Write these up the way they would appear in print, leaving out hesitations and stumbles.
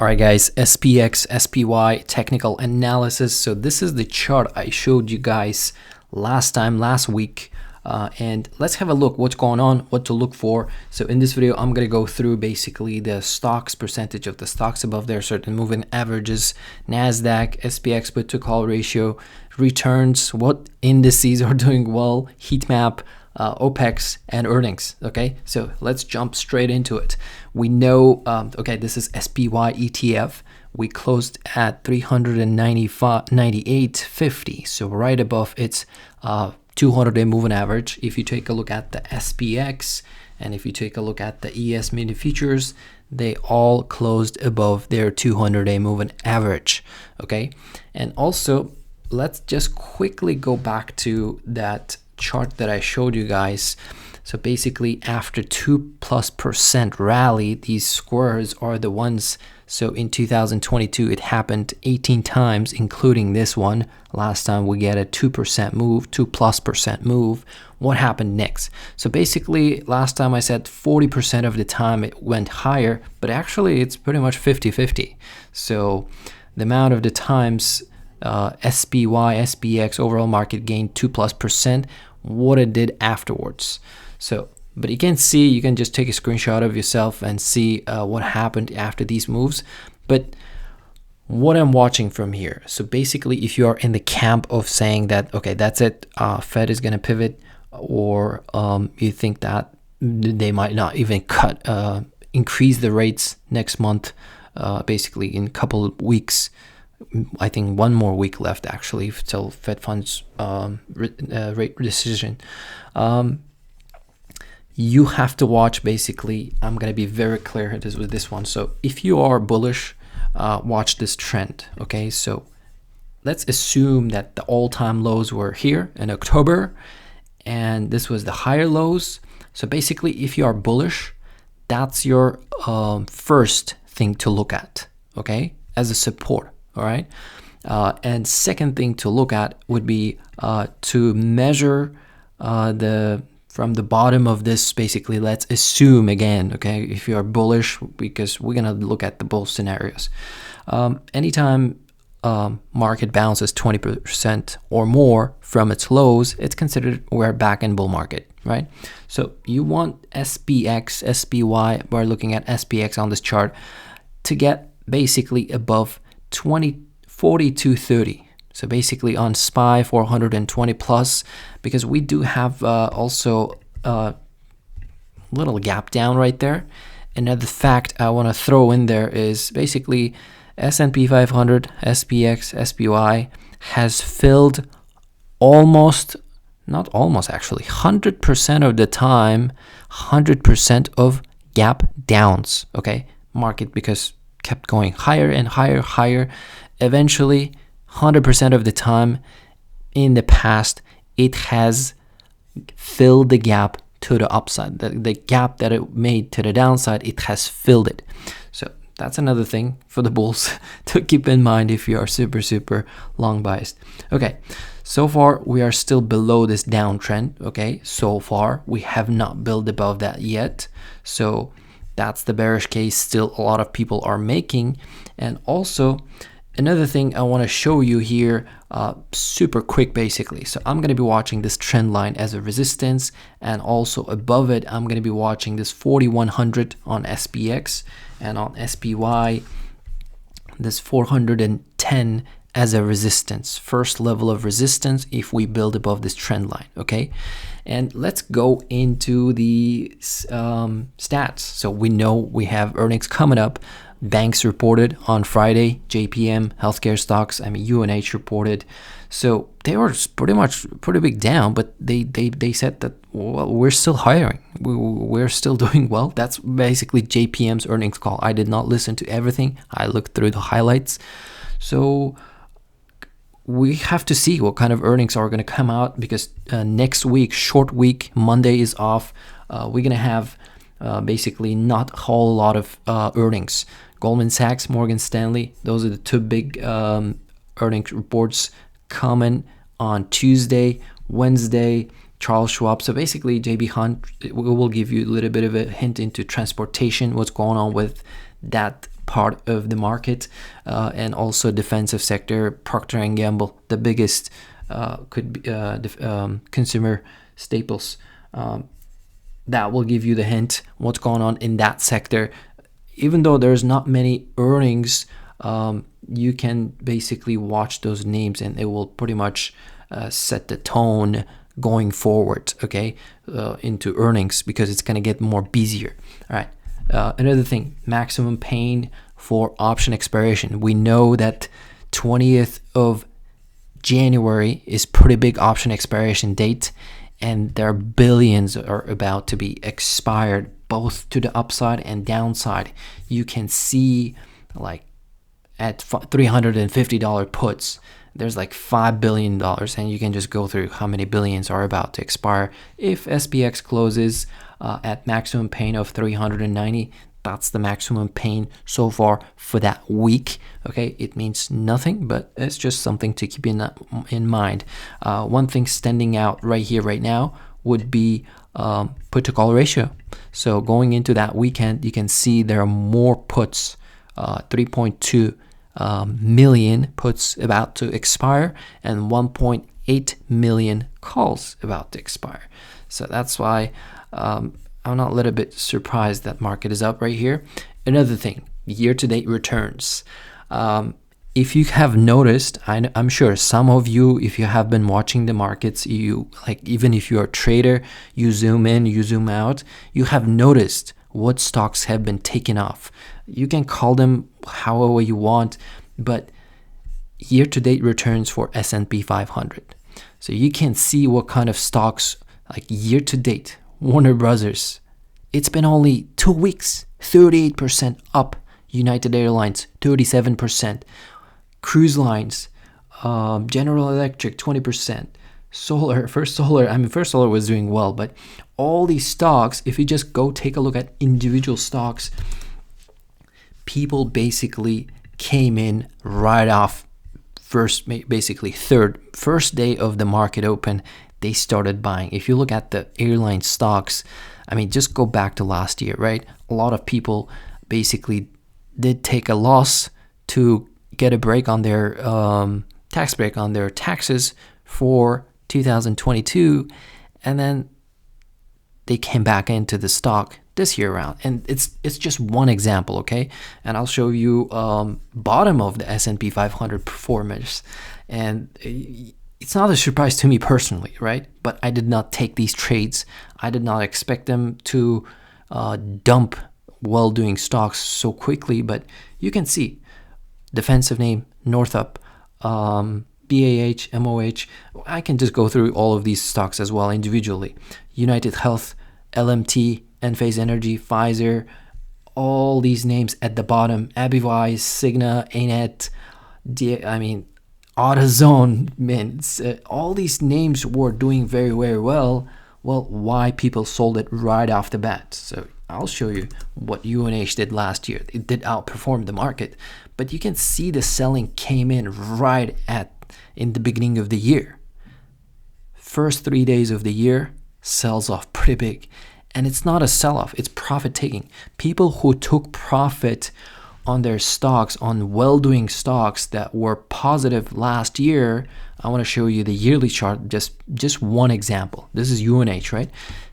All right, guys, SPX SPY technical analysis. So this is the chart I showed you guys last week. And let's have a look what's going on, what to look for. So in this video, I'm going to go through basically the stocks, percentage of the stocks above their certain moving averages, NASDAQ, SPX put to call ratio, returns, what indices are doing well, heat map, OPEX and earnings. Okay, so let's jump straight into it. We know, okay, this is SPY ETF. We closed at 398.50, so right above its 200-day moving average. If you take a look at the SPX and if you take a look at the ES mini futures, they all closed above their 200-day moving average. Okay, and also let's just quickly go back to that chart that I showed you guys. So basically after 2+% rally, these squares are the ones. So in 2022 it happened 18 times, including this one. Last time we get a 2% move, 2+% move. What happened next? So basically last time I said 40% of the time it went higher, but actually it's pretty much 50-50. So the amount of the times SPY SPX overall market gained 2+%, what it did afterwards. So but you can see, you can just take a screenshot of yourself and see what happened after these moves. But what I'm watching from here, so basically if you are in the camp of saying that okay, that's it, Fed is going to pivot, or you think that they might not even increase the rates next month, basically in a couple of weeks. I think one more week left actually till Fed funds rate decision. You have to watch, basically, I'm going to be very clear with this one. So if you are bullish, watch this trend. Okay, so let's assume that the all-time lows were here in October and this was the higher lows. So basically if you are bullish, that's your first thing to look at, okay, as a support. All right, and second thing to look at would be to measure from the bottom of this. Basically, let's assume again, okay, if you are bullish, because we're gonna look at the bull scenarios. Anytime market bounces 20% or more from its lows, it's considered we're back in bull market, right? So you want SPX, SPY, we're looking at SPX on this chart, to get basically above 42.30. So basically on SPY 420 plus, because we do have also a little gap down right there. Another fact I want to throw in there is basically Sp500 SPX SPY has filled almost, not almost actually, 100% of the time, 100% of gap downs. Okay, market because kept going higher and higher. Eventually 100% of the time in the past, it has filled the gap to the upside. The gap that it made to the downside, it has filled it. So that's another thing for the bulls to keep in mind if you are super long biased. Okay, so far we are still below this downtrend. Okay, so far we have not built above that yet. So that's the bearish case still a lot of people are making. And also another thing I want to show you here, super quick basically. So I'm going to be watching this trend line as a resistance, and also above it I'm going to be watching this 4100 on SPX, and on SPY this 410 as a resistance, first level of resistance if we build above this trend line. Okay, and let's go into the stats. So we know we have earnings coming up. Banks reported on Friday, JPM, healthcare stocks, I mean UNH reported. So they were pretty big down, but they said that, well, we're still hiring, we're still doing well. That's basically JPM's earnings call. I did not listen to everything, I looked through the highlights. So we have to see what kind of earnings are going to come out, because next week, short week, Monday is off. We're going to have basically not a whole lot of earnings. Goldman Sachs, Morgan Stanley, those are the two big earnings reports coming on Tuesday, Wednesday. Charles Schwab. So basically JB Hunt will give you a little bit of a hint into transportation, what's going on with that part of the market, and also defensive sector. Procter & Gamble, the biggest could be consumer staples. That will give you the hint what's going on in that sector. Even though there's not many earnings, you can basically watch those names and it will pretty much set the tone going forward, okay, into earnings, because it's going to get more busier. All right. Another thing, maximum pain for option expiration. We know that 20th of January is pretty big option expiration date, and their billions are about to be expired, both to the upside and downside. You can see like at $350 puts, there's like $5 billion, and you can just go through how many billions are about to expire. If SPX closes at maximum pain of 390, that's the maximum pain so far for that week. Okay, it means nothing, but it's just something to keep in mind. One thing standing out right here, right now, would be put to call ratio. So going into that weekend, you can see there are more puts, 3.2 million puts about to expire, and 1.8 million calls about to expire. So that's why I'm not a little bit surprised that market is up right here. Another thing, year-to-date returns. If you have noticed, I'm sure some of you, if you have been watching the markets, you like, even if you're a trader, you zoom in, you zoom out, you have noticed what stocks have been taken off. You can call them however you want, but year-to-date returns for S&P 500. So you can see what kind of stocks, like year-to-date, Warner Brothers, it's been only 2 weeks, 38% up. United Airlines, 37%. Cruise lines, General Electric, 20%. First Solar was doing well, but all these stocks, if you just go take a look at individual stocks, people basically came in right off first day of the market open. They started buying. If you look at the airline stocks, I mean, just go back to last year, right? A lot of people basically did take a loss to get a break on their tax break on their taxes for 2022, and then they came back into the stock this year around. And it's just one example, okay? And I'll show you bottom of the S&P 500 performance, and it's not a surprise to me personally, right? But I did not take these trades. I did not expect them to dump well-doing stocks so quickly. But you can see defensive name, Northup, BAH, MOH. I can just go through all of these stocks as well individually. United Health, LMT, Enphase Energy, Pfizer, all these names at the bottom. Abivise, Cigna, ANET, AutoZone, man, all these names were doing very, very well. Well, why people sold it right off the bat? So I'll show you what UNH did last year. It did outperform the market, but you can see the selling came in right in the beginning of the year. First 3 days of the year, sells off pretty big. And it's not a sell-off, it's profit taking. People who took profit on their stocks, on well-doing stocks that were positive last year. I want to show you the yearly chart, just one example. This is UNH, right?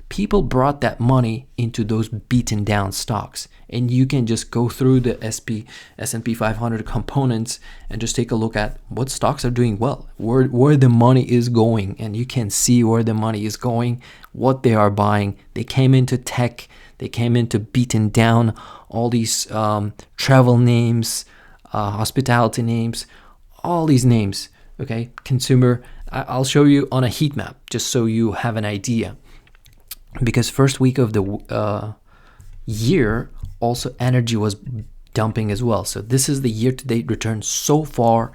People brought that money into those beaten down stocks, and you can just go through the S&P 500 components and just take a look at what stocks are doing well, where the money is going, and you can see where the money is going, what they are buying. They came into tech, they came into beaten down, all these travel names, hospitality names, all these names, okay? Consumer, I'll show you on a heat map just so you have an idea. Because first week of the year, also energy was dumping as well. So this is the year-to-date return so far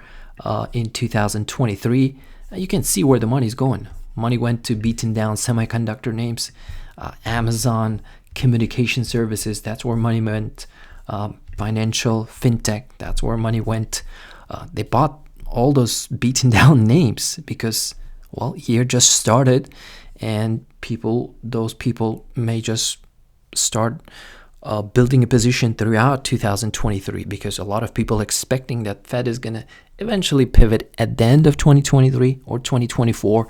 in 2023. You can see where the money's going. Money went to beaten down semiconductor names, Amazon, communication services, that's where money went. Financial, fintech, that's where money went. They bought all those beaten down names because, well, year just started, and those people may just start building a position throughout 2023, because a lot of people expecting that Fed is going to eventually pivot at the end of 2023 or 2024.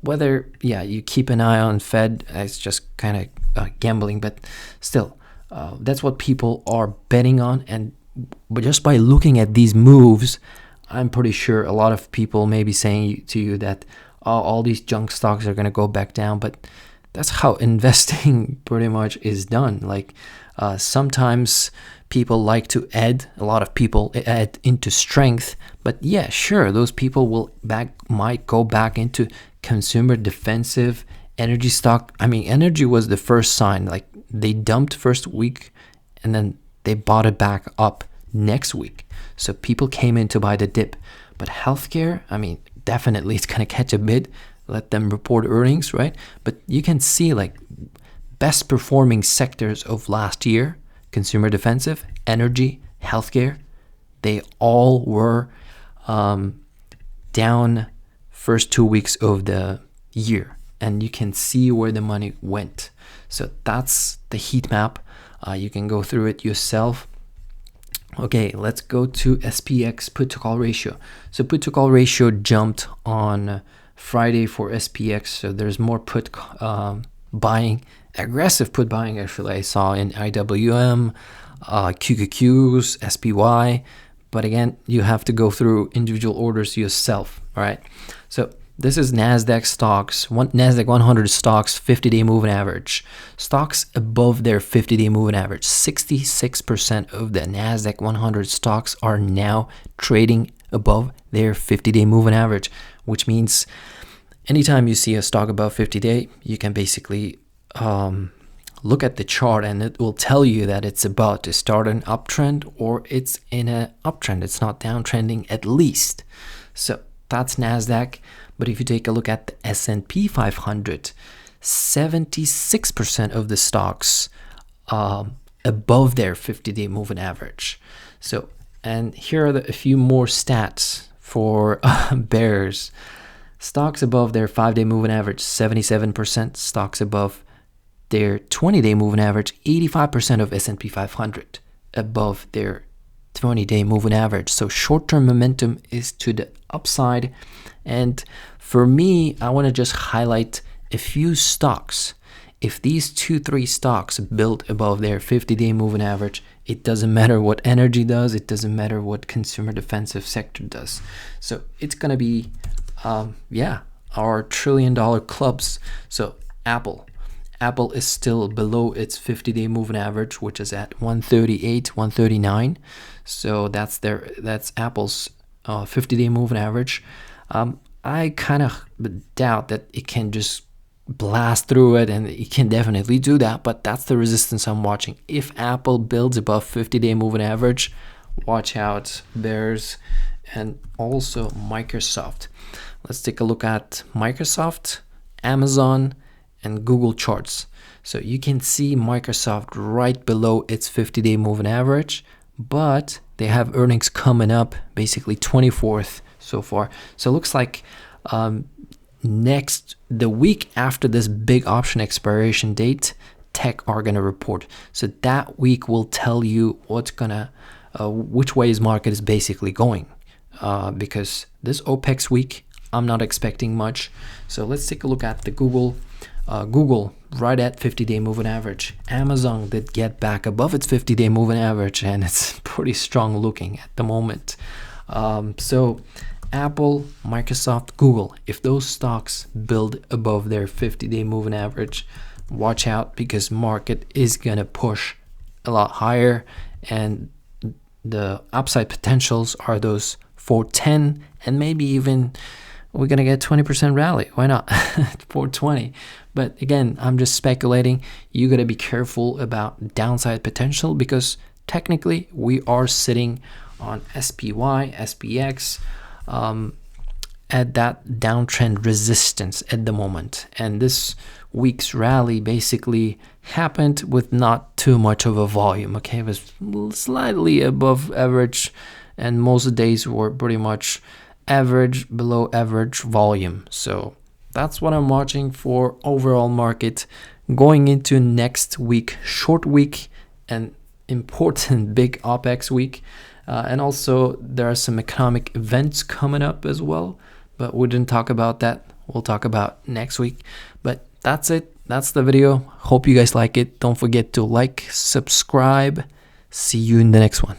Whether, yeah, you keep an eye on Fed, it's just kind of gambling, but still, that's what people are betting on. And but just by looking at these moves, I'm pretty sure a lot of people may be saying to you that all these junk stocks are going to go back down, but that's how investing pretty much is done. Like sometimes people like to add, a lot of people add into strength, but yeah, sure, those people might go back into consumer defensive energy stock. I mean, energy was the first sign. Like they dumped first week and then they bought it back up next week. So people came in to buy the dip. But healthcare, I mean, definitely it's going to catch a bid. Let them report earnings, right? But you can see like best performing sectors of last year, consumer defensive, energy, healthcare, they all were down first 2 weeks of the year. And you can see where the money went. So that's the heat map. You can go through it yourself. Okay, let's go to SPX put to call ratio. So put to call ratio jumped on Friday for SPX. So there's more put buying, aggressive put buying actually I saw in IWM, QQQs, SPY. But again, you have to go through individual orders yourself. All right. So this is NASDAQ stocks, NASDAQ 100 stocks, 50-day moving average. Stocks above their 50-day moving average. 66% of the NASDAQ 100 stocks are now trading above their 50-day moving average, which means anytime you see a stock above 50-day, you can basically look at the chart and it will tell you that it's about to start an uptrend or it's in an uptrend. It's not downtrending at least. So that's NASDAQ. But if you take a look at the S&P 500, 76% of the stocks above their 50-day moving average. So, and here are a few more stats for bears. Stocks above their 5-day moving average, 77%. Stocks above their 20-day moving average, 85% of S&P 500 above their 20-day moving average. So short-term momentum is to the upside. And for me, I want to just highlight a few stocks. If these 2-3 stocks build above their 50-day moving average, it doesn't matter what energy does. It doesn't matter what consumer defensive sector does. So it's going to be, our trillion-dollar clubs. So Apple is still below its 50-day moving average, which is at 138, 139. So that's Apple's 50-day moving average. I kind of doubt that it can just blast through it, and it can definitely do that, but that's the resistance I'm watching. If Apple builds above 50-day moving average, watch out, bears. And also Microsoft. Let's take a look at Microsoft, Amazon, and Google charts. So you can see Microsoft right below its 50-day moving average, but they have earnings coming up basically 24th so far. So it looks like the week after this big option expiration date, tech are going to report. So that week will tell you which way his market is basically going. Because this OPEX week, I'm not expecting much. So let's take a look at the Google right at 50-day moving average. Amazon did get back above its 50-day moving average, and it's pretty strong looking at the moment. So Apple, Microsoft, Google, if those stocks build above their 50-day moving average, watch out, because market is gonna push a lot higher, and the upside potentials are those 410, and maybe even we're gonna get 20% rally. Why not? 420. But again, I'm just speculating. You gotta be careful about downside potential, because technically we are sitting on SPY, SPX at that downtrend resistance at the moment. And this week's rally basically happened with not too much of a volume. Okay, it was slightly above average, and most days were pretty much average, below average volume. So that's what I'm watching for overall market going into next week, short week, an important big OPEX week. And also there are some economic events coming up as well, but we didn't talk about that. We'll talk about next week. But that's it. That's the video. Hope you guys like it. Don't forget to like, subscribe. See you in the next one.